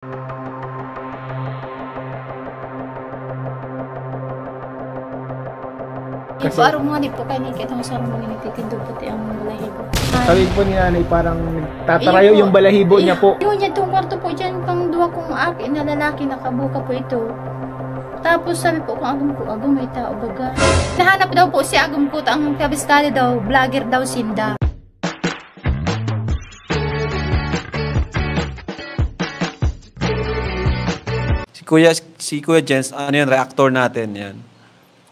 Kasi araw mga po kayo ni kitang sa mga nagtitinda pati ang balahibo. Sabi po ni nanay parang tatarayo yung balahibo niya po. Yun niya itong kwarto po dyan pang duwa kong akin na lalaki nakabuka po ito. Tapos sabi po kung agum may tao baga. Nahanap daw po si agum ko ang kabiskali daw, vlogger daw Sinda. Si Kuya Jens, ano yun, reactor natin yan.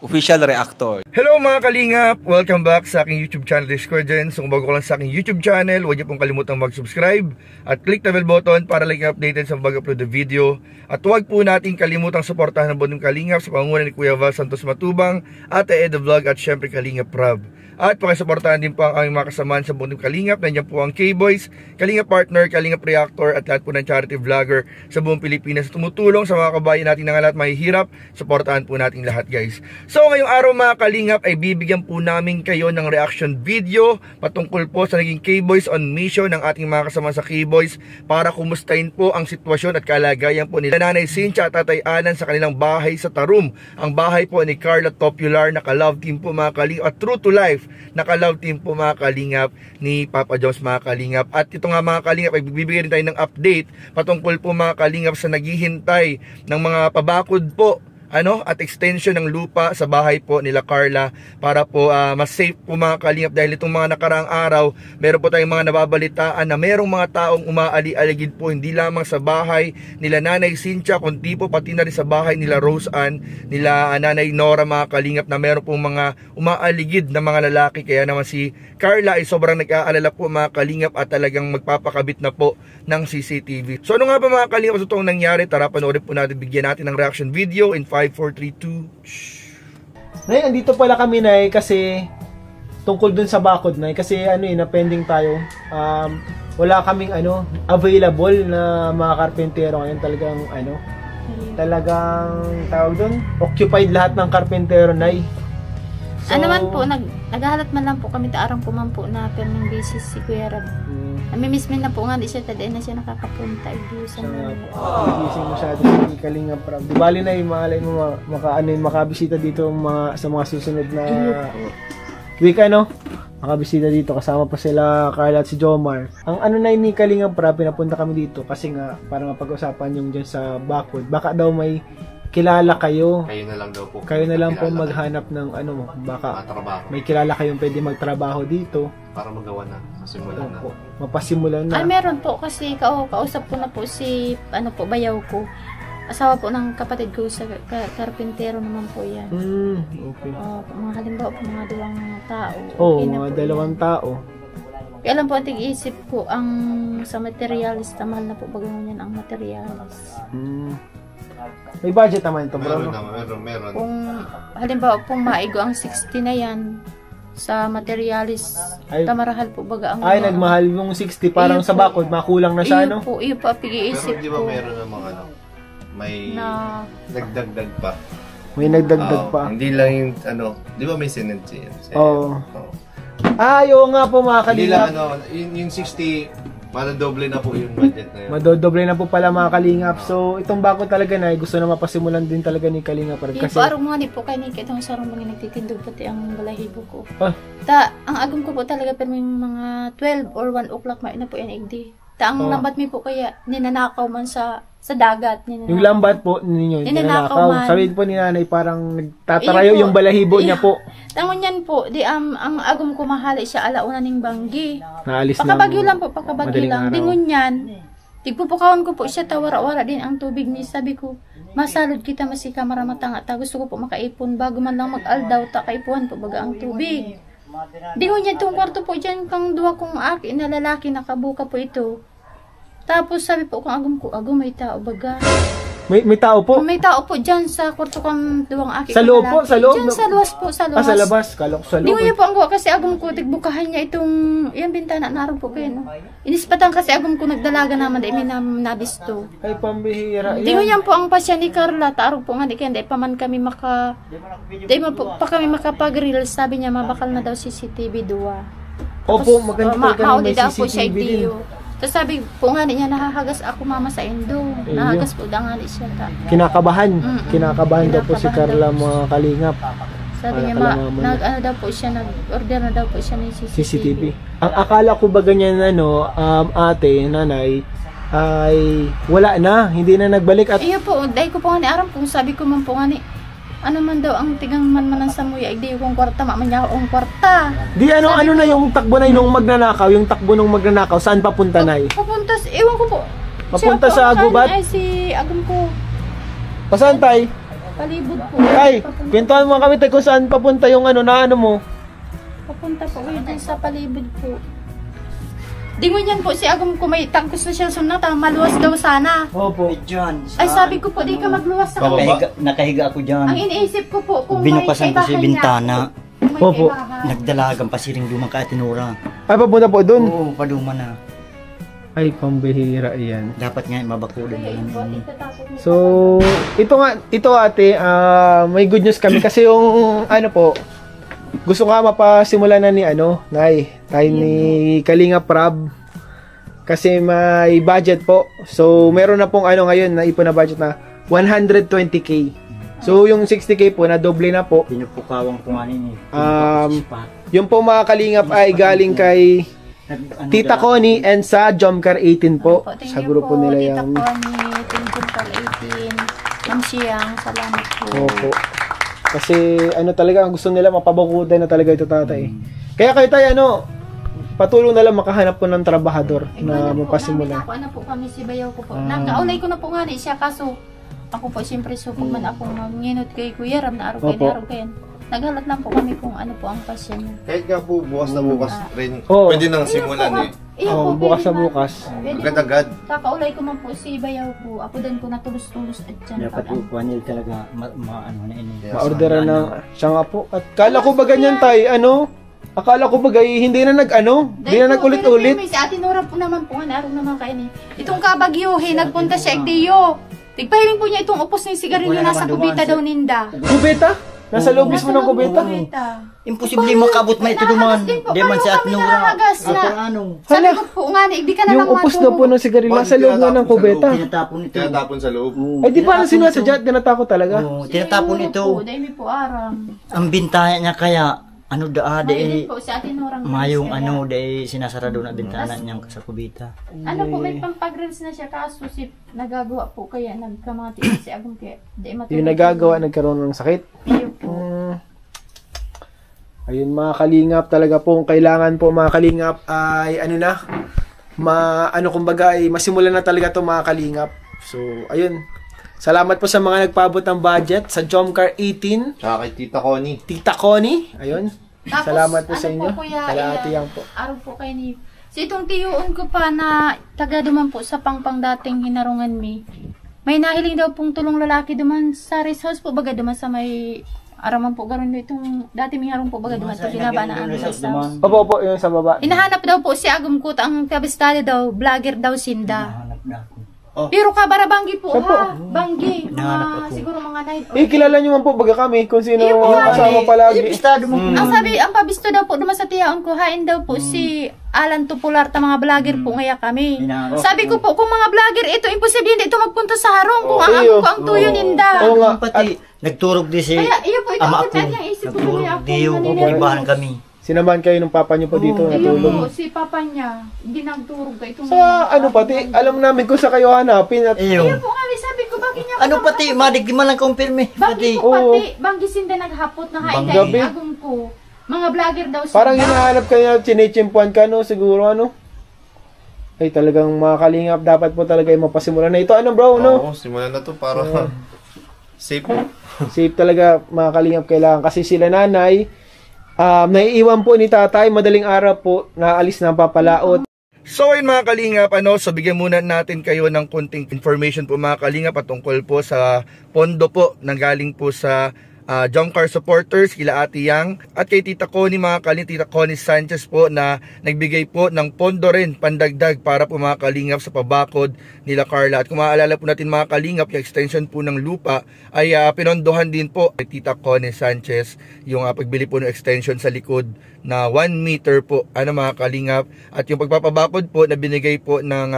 Official reactor. Hello mga kalingap! Welcome back sa aking YouTube channel, Kuya Jens. Kung bago ka lang sa aking YouTube channel, huwag niyo pong kalimutang mag-subscribe at click the bell button para laging updated sa mag-upload na video. At huwag po natin kalimutang suportahan ng Bundong Kalingap sa pangunguna ni Kuya Val Santos Matubang, Ate Eda Vlog at syempre Kalingap Rob. At pakisuportahan din po ang aming mga kasamahan sa Bundong Kalingap. Nandiyan po ang K-Boys, Kalingap Partner, Kalingap Reactor at lahat po ng charity vlogger sa buong Pilipinas tumutulong sa mga kabayan natin na lahat mahihirap. Suportahan po natin lahat, guys. So ngayong araw mga Kalingap ay bibigyan po namin kayo ng reaction video patungkol po sa naging K-Boys on mission ng ating mga kasama sa K-Boys para kumustahin po ang sitwasyon at kalagayan po nila Nanay Cynthia at Tatay Anan sa kanilang bahay sa Tarum. Ang bahay po ni Carla Topular, naka-love team po mga Kalingap at true to life, naka-love team po mga Kalingap ni Papa Jones mga Kalingap. At ito nga mga Kalingap ay bibigyan rin tayo ng update patungkol po mga Kalingap sa naghihintay ng mga pabakod po at extension ng lupa sa bahay po nila Carla para po mas safe po mga Kalingap, dahil itong mga nakaraang araw meron po tayong mga nababalitaan na merong mga taong umaali-aligid po hindi lamang sa bahay nila Nanay Cynthia kundi po pati na rin sa bahay nila Rose Ann, nila Nanay Nora mga Kalingap, na meron pong mga umaaligid na mga lalaki. Kaya naman si Carla ay sobrang nag-aalala po mga Kalingap at talagang magpapakabit na po ng CCTV. So ano nga ba mga Kalingap sa totoong nangyari? Tara panoorin po natin, bigyan natin ng reaction video in 5, 4, 3, 2. Nay, andito pala kami, Nay, kasi tungkol dun sa bakod, Nay, kasi na-pending tayo. Wala kaming available na mga karpentero ngayon. Talagang tawag dun, occupied lahat ng karpentero, Nay. So, man po, naghahalat man lang po kami taarang po man po na perming basis si Kuya Rab. Namimiss na po nga di siya, tadi na siya nakakapunta. Nagising masyado si Kalingap Rob. Di bali na malay mo makabisita dito sa mga susunod na week, makabisita dito. Kasama pa sila Carla at si Jomar. Ang na ni Kalingap Rob, pinapunta kami dito kasi nga para mapag-usapan yung dyan sa bakod. Baka daw may kilala kayo. Kayo na lang daw po. Kayo na lang po maghanap ng baka may kilala kayong pwede magtrabaho dito. Para magawa na, masimulan na. Mapasimulan na. Ay, meron po kasi kausap ko na po si bayaw ko. Asawa po ng kapatid ko sa karpintero naman po yan. Okay. Mga halimbawa po mga dalawang tao. Okay mga dalawang tao. Kaya lang po ang tig-isip ko ang sa materialis, mahal na po bagang yan ang materialis. May budget naman ito, bro. Meron. Kung halimbawa pong maigo ang 60 na yan sa materialis, tamarahal po baga ang nagmahal yung 60 parang sa bakod, makulang na siya, iyo po pag-iisip ko. Pero di ba meron ng mga may nagdagdag pa? May nagdagdag pa. Hindi lang yung di ba may cement yan? Oo nga po mga Kalingap. Hindi lang yung 60, madodoble na po yung budget na yun. Madodoble na po pala mga Kalingap. So, itong bago talaga na gusto na mapasimulan din talaga ni Kalingap. Kasi araw mga po kayo ni kitang sa mga nagtitindog pati ang balahibo ko. Ang agam ko po talaga pero may mga 12 or 1 o'clock na po yan igdi. Ang lambat mi po kaya ninanakaw man sa dagat. Yung lambat po ninyo, ninanakaw. Sabi po ni nanay parang nagtatarayo yung balahibo niya po. Tangon yan po, ang agam ko mahali siya alauna ning banggi. Naalis pakabagyo lang po, pakabagyo lang. Dingon yan. Tigpupukawan ko po siya, tawara-wara din ang tubig ni. Sabi ko, masalod kita masika maramatanga ta. Gusto ko po makaipon bago man lang mag-aldaw ta kaipuan po baga ang tubig. Dingon yan itong kwarto po dyan pang duwa kong akin na lalaki nakabuka po ito. Tapos sabi po kung agam may tao baga. May tao po? May tao po dyan sa kwarto kong duwang aking sa loob po? Sa loob? Dyan sa luwas po, sa luwas. Sa labas? Kalok sa loob. Di ko niya po ang gawa kasi agam ko, tigbukahan niya itong, yung bintana, naroon po kayo, Inispatan kasi agam ko nagdalaga naman, dahil may nabisto. Ay, pambihira. Di ko niya po ang pasya ni Carla, taarog po nga, di kaya, dahil pa man kami makapag-reel, sabi niya, mabakal na daw CCTV 2. Opo, maganda po may CCTV din. Tapos sabi po nga niya, nahahagas ako mama sa endo. Nahagas po da nga ni siya ta. Kinakabahan. Kinakabahan daw po si Kinakabahan Carla daw po mga kalingap. Sabi niya, ano daw po siya, nag-order na daw po siya ng CCTV. Ang akala ko ba ganyan ate, nanay, ay wala na, hindi na nagbalik at Iyo po, dahil ko po nga ni Aram kung sabi ko man po nga ni, ano man daw ang tigang man sa muya, di yung kwarta, mamanya akong kwarta. di ano na yung takbo na nung magnanakaw, yung takbo nung magnanakaw, saan papunta na Papunta, ewan ko po. Papunta Siya po sa ang gubat? Ay, si Agum ko, Pasantay. palibot po. Ay, kwentuhan mo kami tayo kung saan papunta yung na ano mo. Papunta po kayo dun sa palibot po. Dingon yan po, si Agum ko may tangkos na siya sunata, maluwas daw sana. Opo. Diyan. Ay, sabi ko po, di ka magluwas sa Nakahiga ako dyan. Ang iniisip ko po, kung Binukasan ko sa kaibahan bintana. niya, kung may Opo. kaibahan. Nagdalagang pasiring lumang kaatinura. Ay, papunta po doon. Oo, paduma na. Ay, pambihira yan. Dapat nga mabakulan Kaya na ito, yan. itatakot niya. So, ito ate, may good news kami kasi yung po, gusto nga mapasimulan na ni tayo ni Kalinga Prab kasi may budget po. So, meron na pong ngayon na ipon na budget na 120k. So, yung 60k po na doble na po. Pinupukawang po nga nini. Yung po mga Kalingap ay galing kay Tita Connie and sa Jomcar 18 po. Thank Sa you grupo po, nila Tita yung Connie, Jomcar 18, Ma'am Siyang, salamat po. Opo. Kasi talaga gusto nila mapabakudan na talaga ito tatay. Kaya kayo tayo patulong na lang makahanap po ng trabahador na mapasimula. Ako po kami si Bayaw ko po. Nakaulay ko na po nga ni siya kaso ako po siyempre supog man ako manginot kay Kuya Ram na araw kayo. Naghalat lang po kami kung ano po ang pasya niya. Kahit nga po, bukas na bukas rin. Oo. Pwede nang simulan Iyo po, bukas na pwede bukas. Pwede Agad-agad. Kakaulay ko man po si Bayaw ko. Ako din ko natulos-tulos at dyan. Dapat upuan nila talaga ano na ini. Ma-orderan na siya nga po. At kala ko ba ganyan tayo, akala ko ba hindi na hindi na nag-ulit-ulit. Si Ate Nora po naman po, araw naman kayo ni. Itong kabagyuhin, nagpunta siya Tiyo. Tigpahiling po niya itong upos ng sigarilyo nasa kubita daw ninda. Kubeta? Nasa loob mismo ng kubeta? Imposible makabot may ito duman. Di man sa Atnura. Ano? Sabi ko po nga, di ka na lang Yung upos na po ng sigarilyo nasa loob nga ng kubeta. Tinatapon ito. Tinatapon sa loob. Ay, di pa na sinasadya, tinatako talaga. Oo, tinatapon ito. Dahil po aram. Ang bintana niya kaya May po si Ate Nora. mayong sinasarado na bintana niyang sa kubita. Ano po, may pampag-rinse na siya kaso si nagagawa po kaya nagkamati si Agum kaya di matulog. Yung nagagawa, nagkaroon ng sakit. Iyo po. Ayun mga kalingap, talaga po kailangan po mga kalingap ay kumbaga ay masimulan na talaga to mga kalingap. So, ayun. Salamat po sa mga nagpaabot ng budget sa Jomcar 18. Tsaka kay Tita Connie. Tita Connie, ayun. Tapos, Salamat po sa inyo. Kuya, Kala Ate Yang po. Araw po kayo ni... So, itong tiyuon ko pa na taga duman po sa pangpang dating hinarungan mi. May nahiling daw pong tulong lalaki duman sa rest house po baga duman sa may... Araman po garon itong dati may harong po baga duman ito kinaba na ang rest house. Opo, yun sa baba. Hinahanap daw po si Agum Kuta ang kabistado daw, vlogger daw Sinda. Hanap na ako. Pero kabara-banggi po Opo. ha. Banggi. Hinahanap ako. Siguro mga 9 Kilala nyo man po baga kami kung sino Iyo po, kasama palagi. Ipistado mo. Ang sabi, ang pabisto daw po duman sa tiyaon ko, hain daw po si Alan Tupular ta mga vlogger po ngaya kami. Sabi ko po, kung mga vlogger ito, imposible hindi ito magpunta sa harong kung ang iyo. ko ang tuyo ninda. Oo nga. Pati nagturog din si Kaya iyo po, ito ama ako ko. yung isip ko Nagturog kaya ako din yung maninira. ibahan kami. Sinamahan kayo ng papa nyo po dito, Iyo natulong. po, si papa niya, hindi nagturog ka itong... Sa pati, alam namin kung sa kayo hanapin at Iyo Iyo. po kami, sabi ko, bakit niya Ano pati, madigdiman lang kumpirme. Banggi Pati. po Oo. pati, banggi Sinda naghapot na hain Gabi. dahil Agum ko. Mga vlogger daw Sinda. parang hinahanap kayo, chinichimpuan ka, siguro, Ay, talagang mga kalingap, dapat po talaga yung mapasimulan na ito. Bro, Oo, simulan na to para safe. Safe talaga, mga kalingap, kailangan. Kasi sila nanay, naiiwan po ni tatay, madaling araw po, naalis na papalaot. So ayun mga kalingap, so bigyan muna natin kayo ng konting information po mga kalingap patungkol po sa pondo po nanggaling po sa jump car supporters, kila Ate Yang at kay Tita Connie mga kalingap, Tita Connie Sanchez po na nagbigay po ng pondo rin pandagdag para po mga kalingap sa pabakod nila Carla. At kung maaalala po natin mga kalingap, yung extension po ng lupa ay pinondohan din po kay Tita Connie Sanchez yung pagbili po ng extension sa likod na 1 meter po mga kalingap. At yung pagpapabakod po na binigay po ng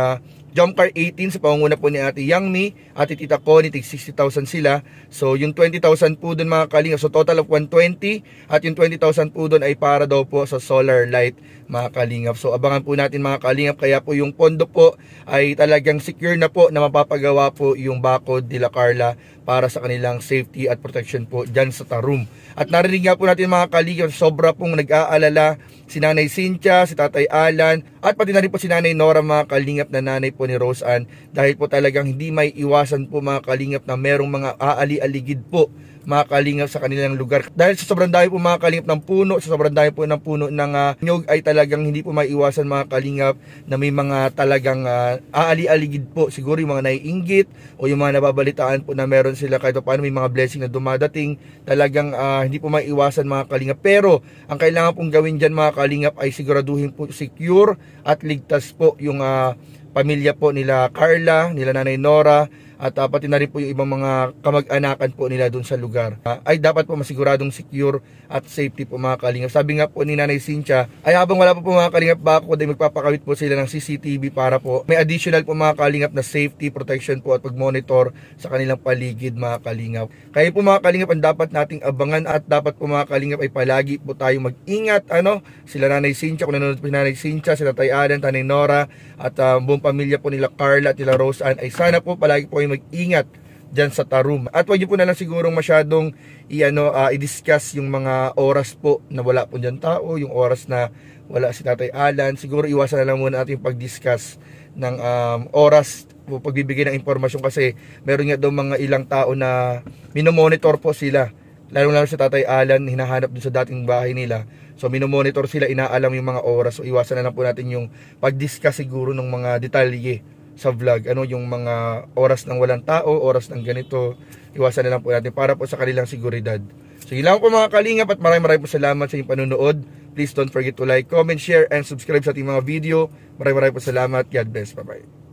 Jump Car 18 sa pangunguna po ni Ate Yangmi, Ate Tita Connie, tig 60,000 sila. So yung 20,000 po dun mga kalingap, so total of 120, at yung 20,000 po dun ay para daw po sa solar light mga kalingap. So abangan po natin mga kalingap, kaya po yung pondo po ay talagang secure na po na mapapagawa po yung bakod nila Carla para sa kanilang safety at protection po dyan sa Tarum. At narinig nga po natin mga kalingap, sobra pong nag-aalala si Nanay Cynthia, si Tatay Alan, at pati na rin po si Nanay Nora mga kalingap na nanay po ni Rose Ann, dahil po talagang hindi may iwasan po mga kalingap na merong mga aali-aligid po mga kalingap sa kanilang lugar. Dahil sa sobrang dami po mga kalingap ng puno, sa sobrang dami po ng puno ng nyog, ay talagang hindi po maiwasan mga kalingap na may mga talagang aali-aligid po. Siguro yung mga naiinggit o yung mga nababalitaan po na meron sila kahit paano may mga blessing na dumadating. Talagang hindi po maiwasan mga kalingap. Pero ang kailangan pong gawin dyan mga kalingap ay siguraduhin po secure at ligtas po yung pamilya po nila Carla, nila Nanay Nora, at pati na rin po yung ibang mga kamag-anakan po nila dun sa lugar. Ay dapat po masiguradong secure at safety po mga kalingap. Sabi nga po ni Nanay Cynthia, ay habang wala po mga kalingap bakod ay magpapakawit po sila ng CCTV para po may additional po mga kalingap na safety, protection po at pag-monitor sa kanilang paligid mga kalingap. Kaya po mga kalingap ang dapat nating abangan, at dapat po mga kalingap ay palagi po tayong mag-ingat. Sila Nanay Cynthia, kung nanonood po si Nanay Cynthia, sila Tay Alan, Tanay Nora, at buong pamilya po nila Carla at nila Rose Ann, ay sana po palagi po ay mag-ingat dyan sa Tarum. At huwag niyo po na lang sigurong masyadong i-discuss yung mga oras po na wala po dyan tao, yung oras na wala si Tatay Alan. Siguro iwasan na lang muna natin yung pag-discuss ng oras po pagbibigay ng impormasyon, kasi meron nga daw mga ilang tao na minomonitor po sila, lalo sa Tatay Alan, hinahanap dun sa dating bahay nila. So minomonitor sila, inaalam yung mga oras. So iwasan na lang po natin yung pag-discuss siguro ng mga detalye sa vlog, yung mga oras ng walang tao, oras ng ganito. Iwasan na lang po natin para po sa kanilang seguridad. So yun lang po mga kalingap, at maraming po salamat sa inyong panunood. Please don't forget to like, comment, share, and subscribe sa ating mga video. Maraming po salamat. God bless. Bye bye.